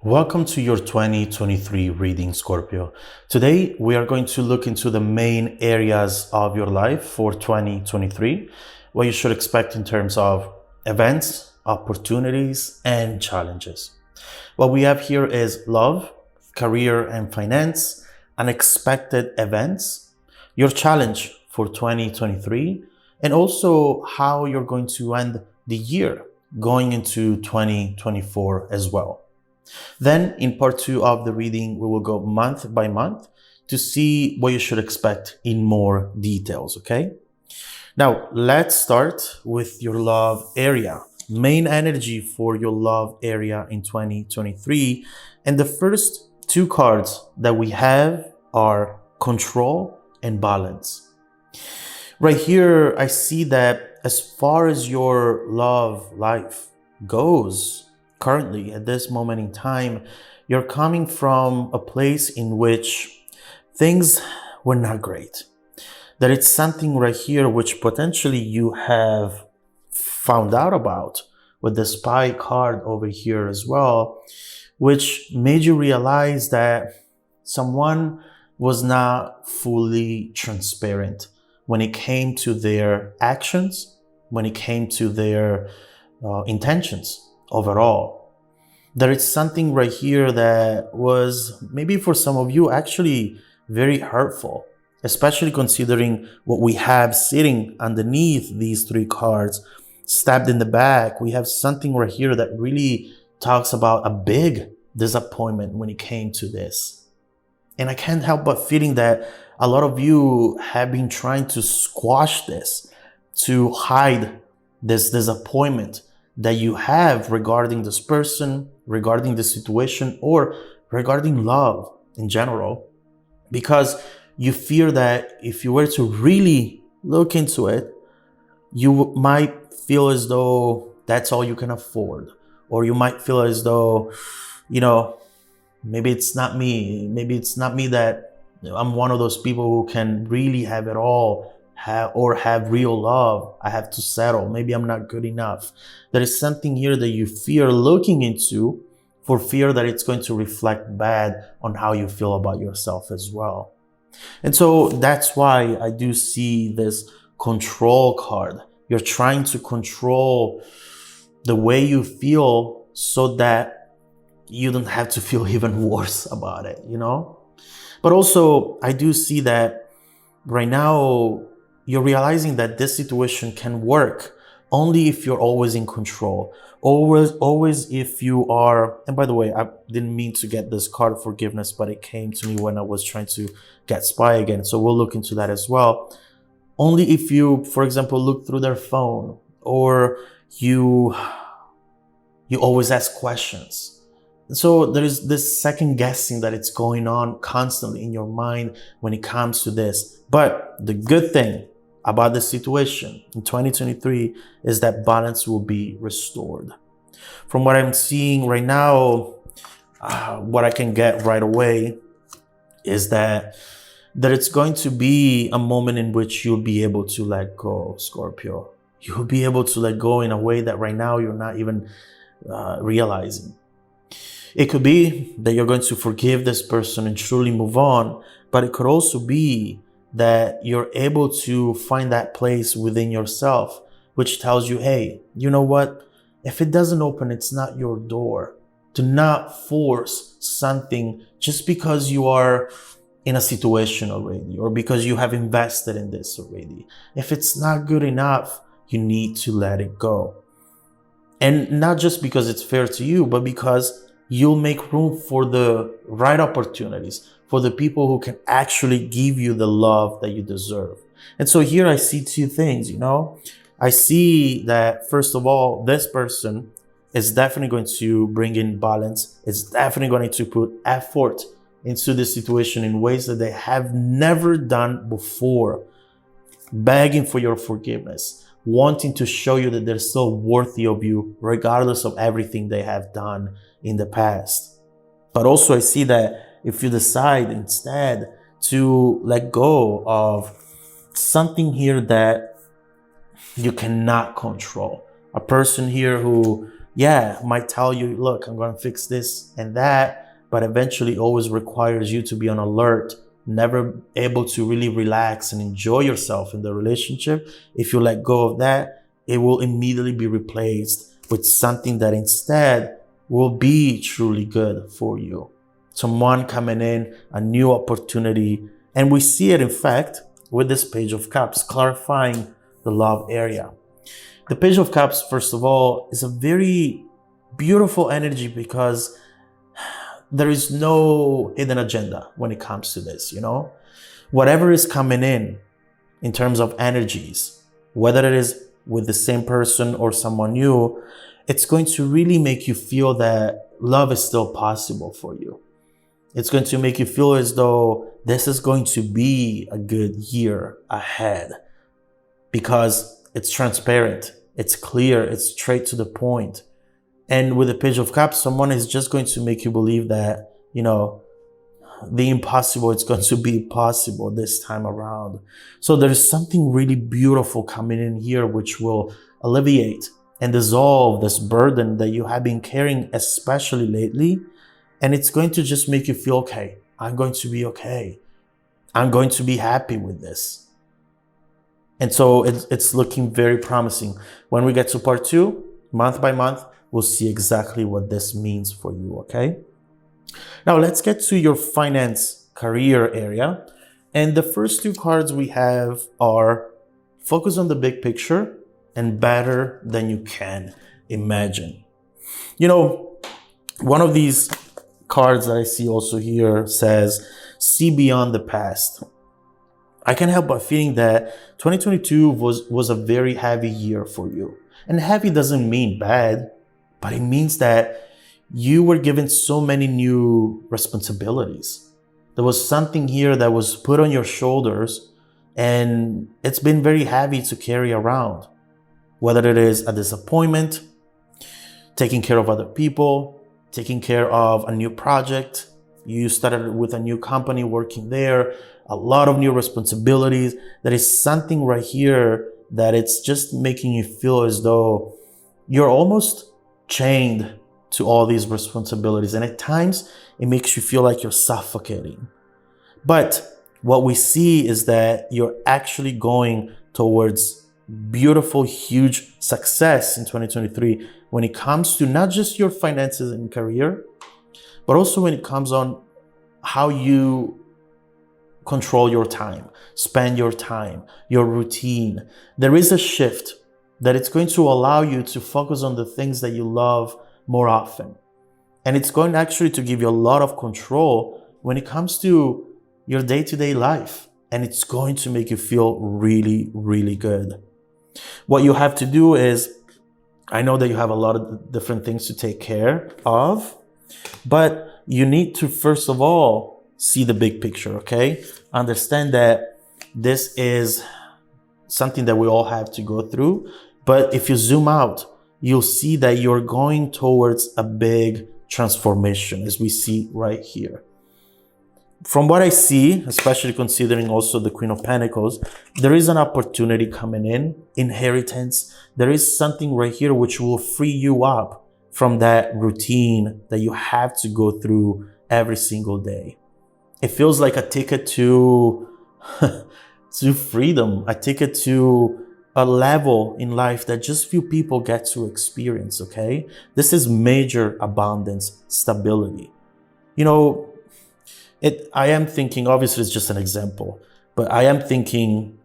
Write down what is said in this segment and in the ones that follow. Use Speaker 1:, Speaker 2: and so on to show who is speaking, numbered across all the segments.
Speaker 1: Welcome to your 2023 reading, Scorpio. Today, we are going to look into the main areas of your life for 2023, what you should expect in terms of events, opportunities, and challenges. What we have here is love, career and finance, unexpected events, your challenge for 2023, and also how you're going to end the year going into 2024 as well. Then in part 2 of the reading, we will go month by month to see what you should expect in more details, okay? Now, let's start with your love area. Main energy for your love area in 2023. And the first two cards that we have are control and balance. Right here, I see that as far as your love life goes, currently, at this moment in time, you're coming from a place in which things were not great. That it's something right here which potentially you have found out about with the spy card over here as well, which made you realize that someone was not fully transparent when it came to their actions, when it came to their intentions. Overall, there is something right here that was maybe for some of you actually very hurtful, especially considering what we have sitting underneath these three cards, stabbed in the back. We have something right here that really talks about a big disappointment when it came to this. And I can't help but feeling that a lot of you have been trying to squash this, to hide this disappointment that you have regarding this person, regarding the situation, or regarding love in general, because you fear that if you were to really look into it, you might feel as though that's all you can afford, or you might feel as though, maybe it's not me. Maybe it's not me that I'm one of those people who can really have it all, have real love. I have to settle. Maybe I'm not good enough. There is something here that you fear looking into, for fear that it's going to reflect bad on how you feel about yourself as well. And so that's why I do see this control card. You're trying to control the way you feel so that you don't have to feel even worse about it, But also, I do see that right now, you're realizing that this situation can work only if you're always in control. Always if you are, and by the way, I didn't mean to get this card forgiveness, but it came to me when I was trying to get spy again. So we'll look into that as well. Only if you, for example, look through their phone, or you always ask questions. So there is this second guessing that it's going on constantly in your mind when it comes to this. But the good thing about the situation in 2023 is that balance will be restored. From what I'm seeing right now, what I can get right away is that it's going to be a moment in which you'll be able to let go, Scorpio. You'll be able to let go in a way that right now you're not even realizing. It could be that you're going to forgive this person and truly move on, but it could also be that you're able to find that place within yourself, which tells you, hey, you know what? If it doesn't open, it's not your door. Do not force something just because you are in a situation already, or because you have invested in this already. If it's not good enough, you need to let it go. And not just because it's fair to you, but because you'll make room for the right opportunities, for the people who can actually give you the love that you deserve. And so here I see two things, I see that, first of all, this person is definitely going to bring in balance. It's definitely going to put effort into this situation in ways that they have never done before, begging for your forgiveness, wanting to show you that they're still worthy of you, regardless of everything they have done in the past. But also I see that if you decide instead to let go of something here that you cannot control, a person here who Yeah, might tell you, look, I'm going to fix this and that, but eventually always requires you to be on alert, never able to really relax and enjoy yourself in the relationship. If you let go of that, it will immediately be replaced with something that instead will be truly good for you. Someone coming in, a new opportunity. And we see it, in fact, with this Page of Cups, clarifying the love area. The Page of Cups, first of all, is a very beautiful energy because there is no hidden agenda when it comes to this, you know? Whatever is coming in terms of energies, whether it is with the same person or someone new, it's going to really make you feel that love is still possible for you. It's going to make you feel as though this is going to be a good year ahead because it's transparent, it's clear, it's straight to the point. And with the Page of Cups, someone is just going to make you believe that, you know, the impossible is going to be possible this time around. So there's something really beautiful coming in here, which will alleviate and dissolve this burden that you have been carrying, especially lately. And it's going to just make you feel, okay, I'm going to be okay. I'm going to be happy with this. And so it's looking very promising. When we get to part 2, month by month, we'll see exactly what this means for you, okay? Now let's get to your finance career area. And the first 2 cards we have are focus on the big picture and better than you can imagine. You know, one of these cards that I see also here says, see beyond the past. I can't help but feeling that 2022 was a very heavy year for you. And heavy doesn't mean bad, but it means that you were given so many new responsibilities. There was something here that was put on your shoulders, and it's been very heavy to carry around. Whether it is a disappointment, taking care of other people, taking care of a new project. You started with a new company working there, a lot of new responsibilities. There is something right here that it's just making you feel as though you're almost chained to all these responsibilities. And at times it makes you feel like you're suffocating. But what we see is that you're actually going towards beautiful, huge success in 2023 when it comes to not just your finances and career, but also when it comes on how you control your time, spend your time, your routine. There is a shift that it's going to allow you to focus on the things that you love more often. And it's going actually to give you a lot of control when it comes to your day-to-day life. And it's going to make you feel really, really good. What you have to do is, I know that you have a lot of different things to take care of, but you need to first of all see the big picture, okay? Understand that this is something that we all have to go through. But if you zoom out, you'll see that you're going towards a big transformation, as we see right here. From what I see, especially considering also the Queen of Pentacles, there is an opportunity coming in, inheritance. There is something right here which will free you up from that routine that you have to go through every single day. It feels like a ticket to, to freedom, a ticket to a level in life that just few people get to experience, okay? This is major abundance, stability. You know, I am thinking, obviously it's just an example, but I am thinking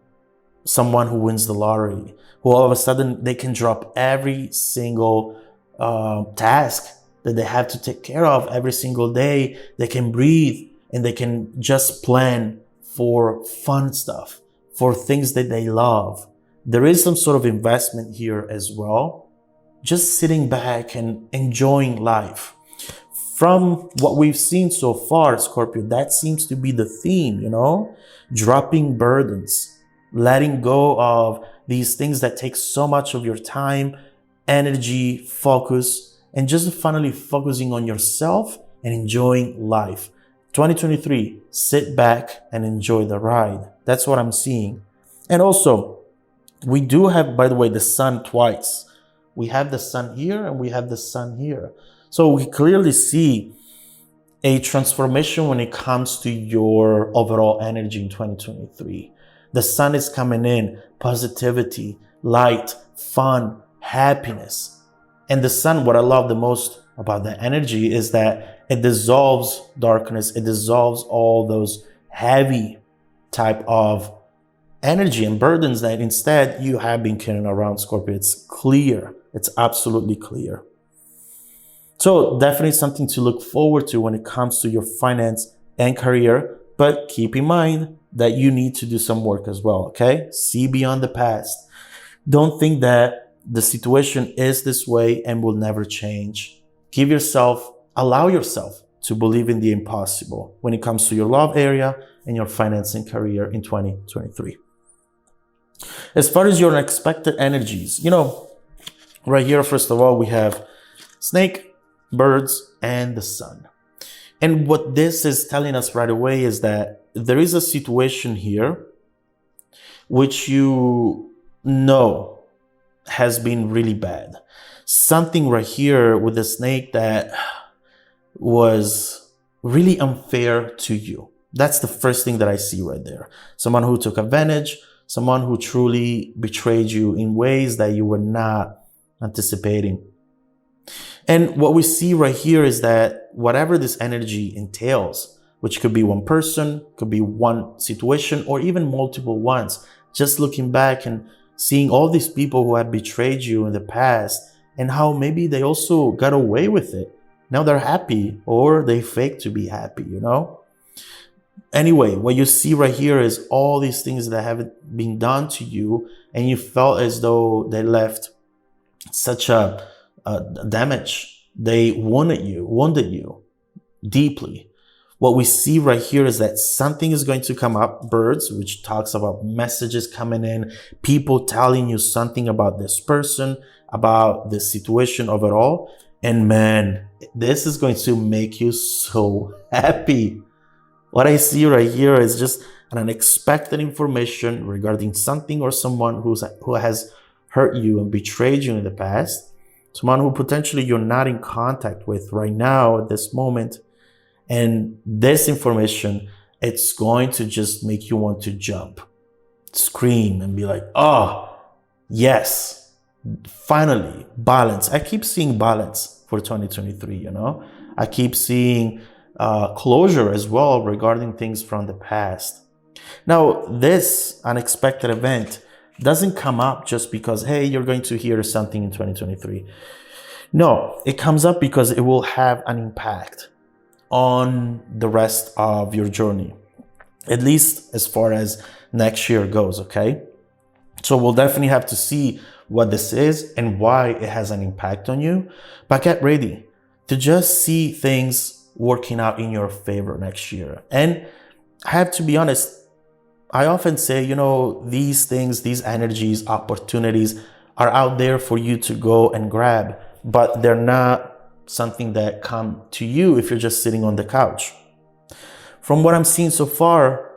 Speaker 1: someone who wins the lottery, who all of a sudden they can drop every single task that they have to take care of every single day. They can breathe and they can just plan for fun stuff, for things that they love. There is some sort of investment here as well. Just sitting back and enjoying life. From what we've seen so far, Scorpio, that seems to be the theme, you know? Dropping burdens, letting go of these things that take so much of your time, energy, focus, and just finally focusing on yourself and enjoying life. 2023, sit back and enjoy the ride. That's what I'm seeing. And also, we do have, by the way, the sun twice We have the sun here and we have the sun here. So we clearly see a transformation when it comes to your overall energy in 2023. The sun is coming in, positivity, light, fun, happiness. And the sun, what I love the most about the energy is that it dissolves darkness. It dissolves all those heavy type of energy and burdens that instead you have been carrying around, Scorpio. It's clear. It's absolutely clear. So definitely something to look forward to when it comes to your finance and career. But keep in mind that you need to do some work as well, okay? See beyond the past. Don't think that the situation is this way and will never change. Allow yourself to believe in the impossible when it comes to your love area and your finance and career in 2023. As far as your unexpected energies, right here, first of all, we have snake, birds, and the sun. And what this is telling us right away is that there is a situation here which you know has been really bad. Something right here with the snake that was really unfair to you. That's the first thing that I see right there. Someone who took advantage, someone who truly betrayed you in ways that you were not anticipating. And what we see right here is that whatever this energy entails, which could be one person, could be one situation, or even multiple ones, just looking back and seeing all these people who have betrayed you in the past and how maybe they also got away with it. Now they're happy, or they fake to be happy, Anyway, what you see right here is all these things that haven't been done to you, and you felt as though they left such a damage. They wounded you deeply. What we see right here is that something is going to come up, birds, which talks about messages coming in, people telling you something about this person, about the situation overall. And man, this is going to make you so happy. What I see right here is just an unexpected information regarding something or someone who has hurt you and betrayed you in the past. Someone who potentially you're not in contact with right now at this moment. And this information, it's going to just make you want to jump, scream, and be like, oh, yes, finally, balance. I keep seeing balance for 2023, I keep seeing closure as well regarding things from the past. Now, this unexpected event doesn't come up just because, hey, you're going to hear something in 2023. No, it comes up because it will have an impact on the rest of your journey, at least as far as next year goes, okay? So we'll definitely have to see what this is and why it has an impact on you. But get ready to just see things working out in your favor next year. And I have to be honest, I often say, these things, these energies, opportunities are out there for you to go and grab, but they're not something that come to you if you're just sitting on the couch. From what I'm seeing so far,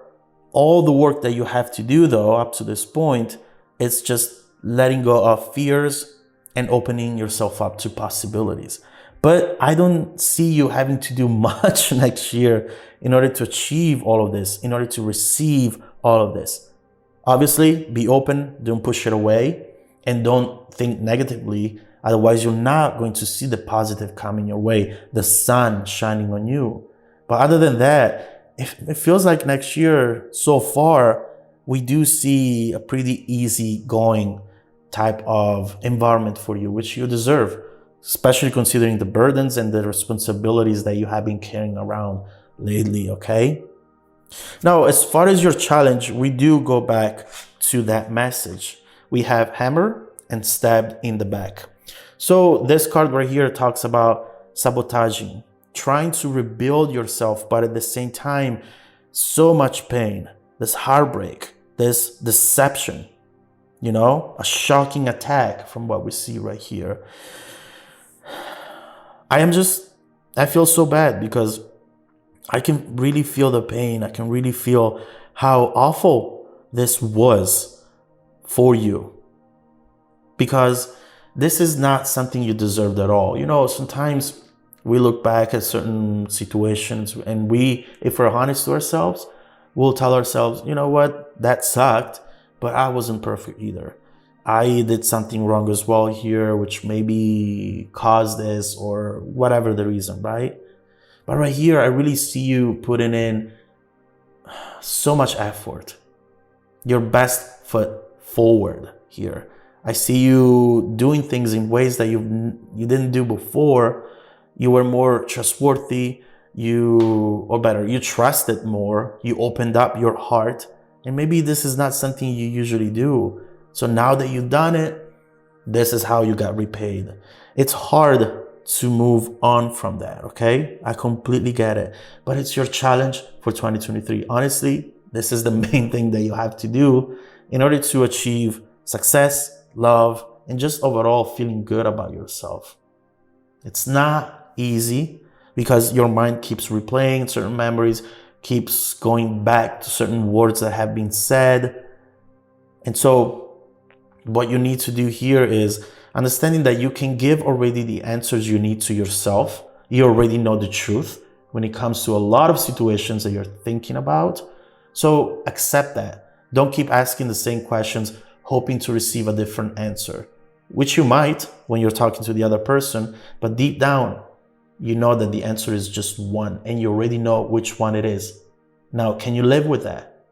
Speaker 1: all the work that you have to do though, up to this point, it's just letting go of fears and opening yourself up to possibilities. But I don't see you having to do much next year in order to achieve all of this, in order to receive all of this. Obviously, be open, don't push it away, and don't think negatively. Otherwise, you're not going to see the positive coming your way, the sun shining on you. But other than that, it feels like next year, so far, we do see a pretty easy going type of environment for you, which you deserve, especially considering the burdens and the responsibilities that you have been carrying around lately, okay? Now, as far as your challenge, we do go back to that message. We have hammer and stabbed in the back. So this card right here talks about sabotaging, trying to rebuild yourself, but at the same time, so much pain, this heartbreak, this deception, a shocking attack from what we see right here. I feel so bad because I can really feel the pain. I can really feel how awful this was for you. Because This is not something you deserved at all. You know, sometimes we look back at certain situations and if we're honest to ourselves, we'll tell ourselves, you know what, that sucked, but I wasn't perfect either. I did something wrong as well here, which maybe caused this or whatever the reason, right? But right here, I really see you putting in so much effort, your best foot forward here. I see you doing things in ways that you didn't do before. You were more trustworthy, you trusted more, you opened up your heart, and maybe this is not something you usually do. So now that you've done it, this is how you got repaid. It's hard to move on from that, okay? I completely get it, but it's your challenge for 2023. Honestly, this is the main thing that you have to do in order to achieve success, love, and just overall feeling good about yourself. It's not easy because your mind keeps replaying certain memories, keeps going back to certain words that have been said. And so what you need to do here is understanding that you can give already the answers you need to yourself. You already know the truth when it comes to a lot of situations that you're thinking about. So accept that. Don't keep asking the same questions, hoping to receive a different answer, which you might when you're talking to the other person, but deep down, you know that the answer is just one and you already know which one it is. Now, can you live with that?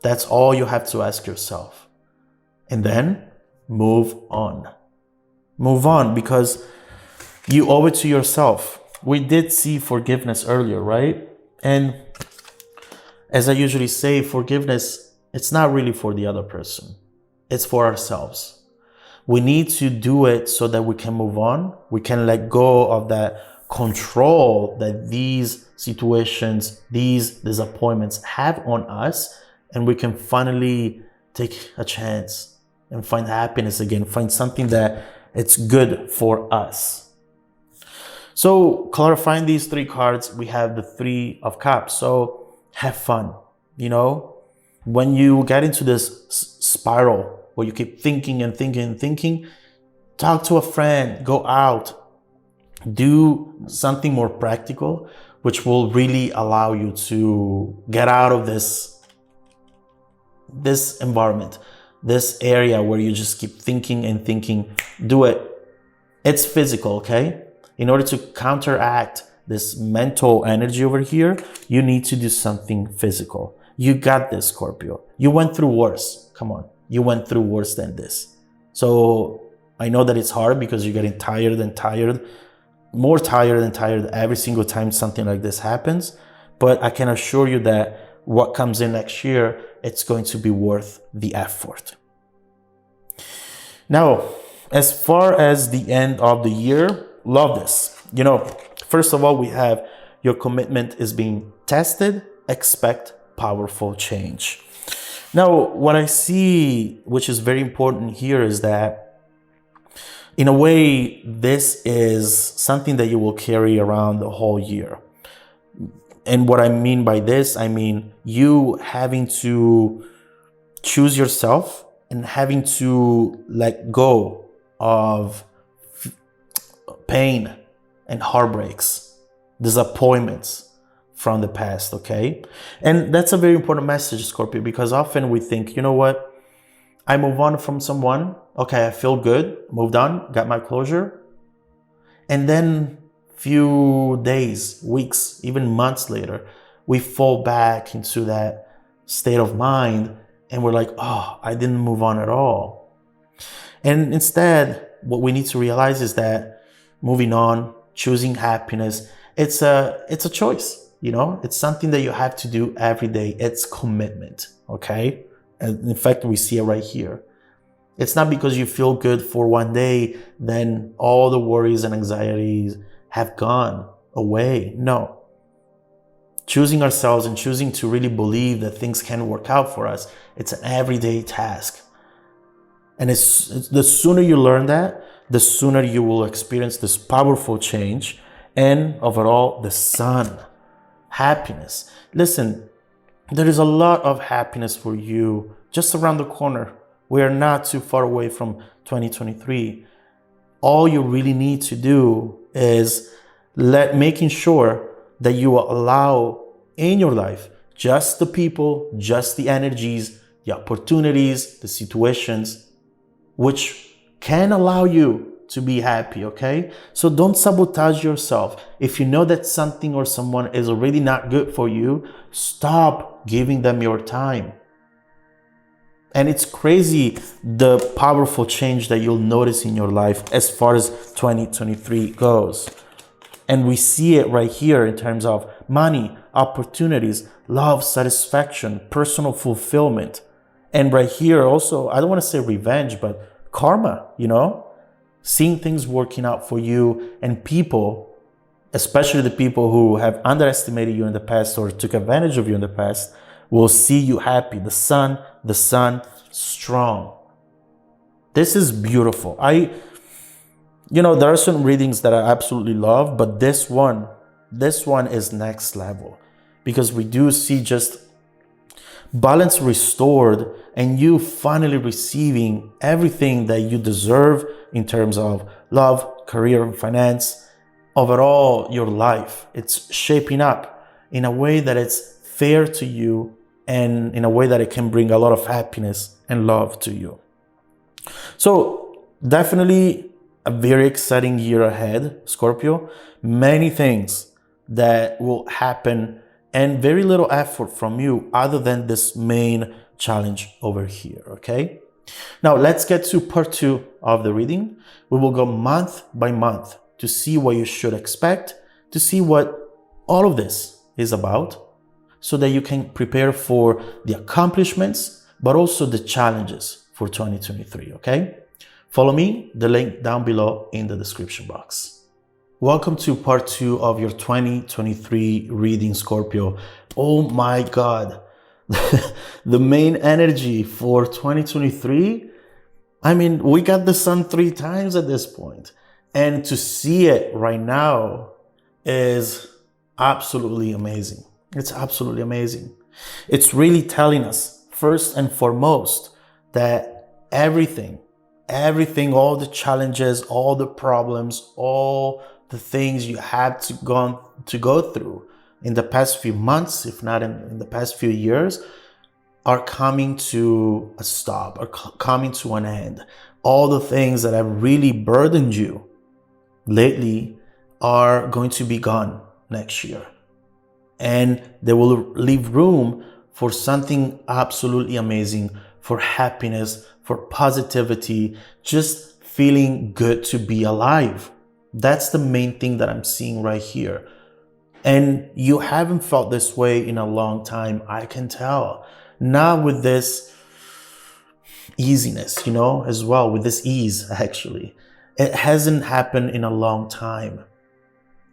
Speaker 1: That's all you have to ask yourself. And then move on. Move on because you owe it to yourself. We did see forgiveness earlier, right? And as I usually say, forgiveness, it's not really for the other person. It's for ourselves. We need to do it so that we can move on. We can let go of that control that these situations, these disappointments have on us. And we can finally take a chance and find happiness again, find something that it's good for us. So clarifying these three cards, we have the Three of Cups. So have fun, you know, when you get into this spiral where you keep thinking and thinking and thinking, talk to a friend, go out, do something more practical, which will really allow you to get out of this environment, this area where you just keep thinking and thinking. Do it. It's physical, okay? In order to counteract this mental energy over here, you need to do something physical. You got this, Scorpio. You went through worse. Come on. You went through worse than this. So I know that it's hard because you're getting tired and tired, more tired and tired every single time something like this happens. But I can assure you that what comes in next year, it's going to be worth the effort. Now, as far as the end of the year, love this. You know, first of all, we have your commitment is being tested. Expect powerful change. Now, what I see, which is very important here, is that in a way, this is something that you will carry around the whole year. And what I mean by this, I mean you having to choose yourself and having to let go of pain and heartbreaks, disappointments from the past, okay? And that's a very important message, Scorpio, because often we think, you know what? I move on from someone. Okay, I feel good, moved on, got my closure. And then few days, weeks, even months later, we fall back into that state of mind and we're like, oh, I didn't move on at all. And instead, what we need to realize is that moving on, choosing happiness, it's a choice, you know? It's something that you have to do every day. It's commitment, okay? And in fact, we see it right here. It's not because you feel good for one day, then all the worries and anxieties have gone away. No. Choosing ourselves and choosing to really believe that things can work out for us, it's an everyday task. And it's the sooner you learn that, the sooner you will experience this powerful change and overall the sun, happiness. Listen, there is a lot of happiness for you just around the corner. We are not too far away from 2023, all you really need to do is making sure that you allow in your life just the people, just the energies, the opportunities, the situations which can allow you to be happy, okay? So don't sabotage yourself. If you know that something or someone is already not good for you, stop giving them your time. And it's crazy the powerful change that you'll notice in your life as far as 2023 goes. And we see it right here in terms of money, opportunities, love, satisfaction, personal fulfillment. And right here also, I don't want to say revenge, but karma, seeing things working out for you, and people, especially the people who have underestimated you in the past or took advantage of you in the past, will see you happy. The sun, strong. This is beautiful. there are certain readings that I absolutely love, but this one is next level, because we do see just balance restored and you finally receiving everything that you deserve in terms of love, career, and finance. Overall, your life, it's shaping up in a way that it's fair to you and in a way that it can bring a lot of happiness and love to you. So definitely a very exciting year ahead, Scorpio. Many things that will happen and very little effort from you other than this main challenge over here, okay? Now let's get to part 2 of the reading. We will go month by month to see what you should expect, to see what all of this is about, so that you can prepare for the accomplishments, but also the challenges for 2023, okay? Follow me, the link down below in the description box. Welcome to part 2 of your 2023 reading, Scorpio. Oh my God, the main energy for 2023, we got the sun 3 times at this point. And to see it right now is absolutely amazing. It's absolutely amazing. It's really telling us, first and foremost, that everything, all the challenges, all the problems, all the things you had to go through in the past few months, if not in the past few years, are coming to a stop, are coming to an end. All the things that have really burdened you lately are going to be gone next year. And they will leave room for something absolutely amazing, for happiness, for positivity, just feeling good to be alive. That's the main thing that I'm seeing right here. And you haven't felt this way in a long time, I can tell. Not with this easiness, as well, with this ease, actually. It hasn't happened in a long time.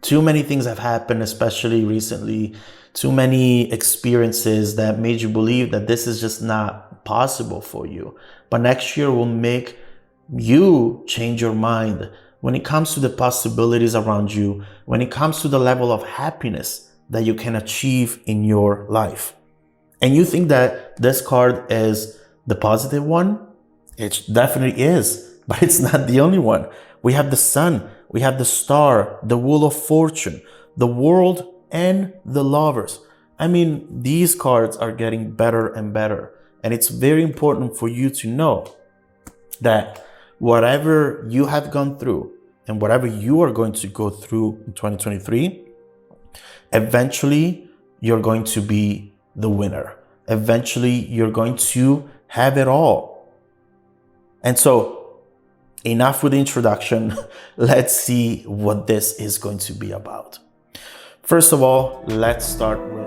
Speaker 1: Too many things have happened, especially recently. Too many experiences that made you believe that this is just not possible for you. But next year will make you change your mind when it comes to the possibilities around you, when it comes to the level of happiness that you can achieve in your life. And you think that this card is the positive one? It definitely is, but it's not the only one. We have the sun, we have the star, the wheel of fortune, the world, and the lovers. These cards are getting better and better. And it's very important for you to know that whatever you have gone through and whatever you are going to go through in 2023, eventually you're going to be the winner. Eventually you're going to have it all. And so, enough with the introduction. Let's see what this is going to be about. First of all, let's start with